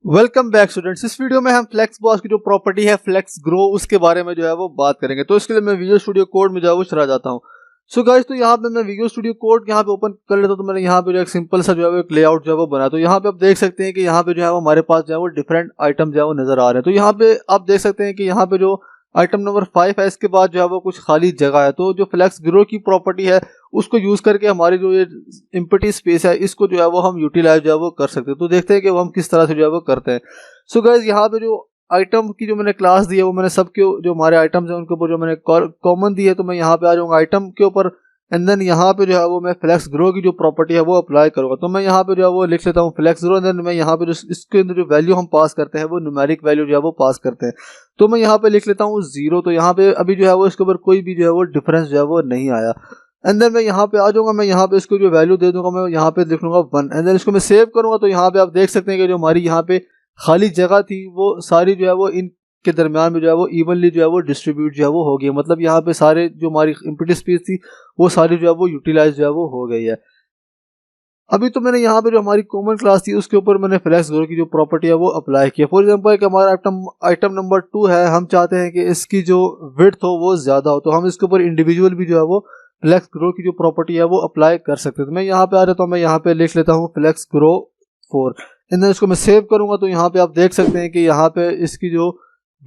Welcome back students. इस video में हम फ्लेक्स बॉस की जो प्रॉपर्टी है फ्लेक्स ग्रो उसके बारे में जो है वो बात करेंगे। तो इसके लिए मैं विजुअल स्टूडियो कोड में जो है वो चला जाता हूँ। सो गाइस, तो यहाँ पे मैं विजुअल स्टूडियो कोड यहाँ पे ओपन कर लेता हूँ। तो मैंने यहाँ पे जो एक सिंपल सा जो है वो एक लेआउट जो है वो बना। तो यहाँ पे आप देख सकते हैं कि यहाँ पे जो है वो हमारे पास जो है वो डिफरेंट आइटम जो है वो नजर आ रहे हैं। तो यहाँ पे आप देख सकते हैं कि यहाँ पे जो आइटम नंबर 5 है इसके बाद जो है वो कुछ खाली जगह है। तो जो फ्लेक्स ग्रो की प्रॉपर्टी है उसको यूज करके हमारी जो ये एम्प्टी स्पेस है इसको जो है वो हम यूटिलाइज जो है वो कर सकते हैं। तो देखते हैं कि वो हम किस तरह से जो है वो करते हैं। सो गाइस, यहाँ पे जो आइटम की जो मैंने क्लास दी है वो मैंने सबके जो हमारे आइटम्स हैं उनके ऊपर जो मैंने कॉमन दी है। तो मैं यहाँ पे आ जाऊँगा आइटम के ऊपर एंड देन यहाँ पे जो है वो मैं फ्लेक्स ग्रो की जो प्रॉपर्टी है वो अप्लाई करूँगा। तो मैं यहाँ पे जो है वो लिख लेता हूँ फ्लेक्स ग्रो। देन मैं यहाँ पे जो इसके अंदर जो वैल्यू हम पास करते हैं वो न्यूमेरिक वैल्यू जो है वो पास करते हैं। तो मैं यहाँ पे लिख लेता हूँ 0। तो यहाँ पे अभी जो है वो इसके ऊपर कोई भी जो है वो डिफरेंस जो है वो नहीं आया। एंड देन मैं यहाँ पे आ जाऊँगा, मैं यहाँ पे इसको जो वैल्यू दे दूंगा, मैं यहाँ पे लिख लूँगा 1 एंड देन इसको मैं सेव करूँगा। तो यहाँ पे आप देख सकते हैं कि जो हमारी यहाँ पे खाली जगह थी वो सारी जो है वो इन के दरमियान में जो है वो इवनली जो है वो डिस्ट्रीब्यूट जो है वो हो गई। मतलब यहाँ पे सारे जो हमारी एम्प्टी स्पेस थी वो सारी जो है वो यूटिलाइज जो है वो हो गई है। अभी तो मैंने यहाँ पे जो हमारी कॉमन क्लास थी उसके ऊपर मैंने फ्लेक्स ग्रो की जो प्रॉपर्टी है वो अप्लाई किया। फॉर एग्जांपल कि हमारा आइटम नंबर 2 है, हम चाहते हैं कि इसकी जो विड्थ हो वो ज़्यादा हो। तो हम इसके ऊपर इंडिविजुअल भी जो है वो फ्लेक्स ग्रो की जो प्रॉपर्टी है वो अप्लाई कर सकते हैं। तो मैं यहाँ पे आ जाता हूँ, मैं यहाँ पे लिख लेता हूँ फ्लेक्स ग्रो 4 एंड देन इसको मैं सेव करूँगा। तो यहाँ पे आप देख सकते हैं कि यहाँ पे इसकी जो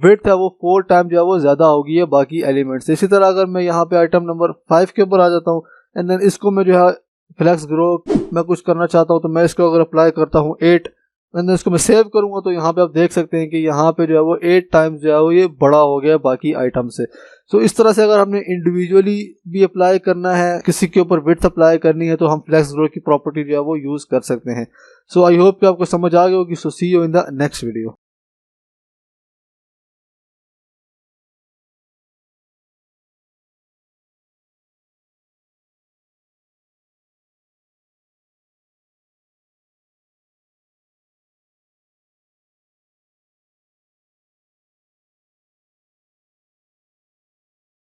विड्थ है वो 4 टाइम जो है वो ज़्यादा होगी है बाकी एलिमेंट से। इसी तरह अगर मैं यहाँ पे आइटम नंबर 5 के ऊपर आ जाता हूँ एंड देन इसको मैं जो है फ्लेक्स ग्रो मैं कुछ करना चाहता हूँ तो मैं इसको अगर अप्लाई करता हूँ 8 एंड देन इसको मैं सेव करूँगा। तो यहाँ पे आप देख सकते हैं कि यहाँ पे जो है वो 8 टाइम्स जो है वो ये बड़ा हो गया बाकी आइटम से। सो इस तरह से अगर हमने इंडिविजुअली भी अप्लाई करना है, किसी के ऊपर विड्थ अप्लाई करनी है, तो हम फ्लेक्स ग्रो की प्रॉपर्टी जो है वो यूज़ कर सकते हैं। सो आई होप कि आपको समझ आ गया होगी। So see you in the next video.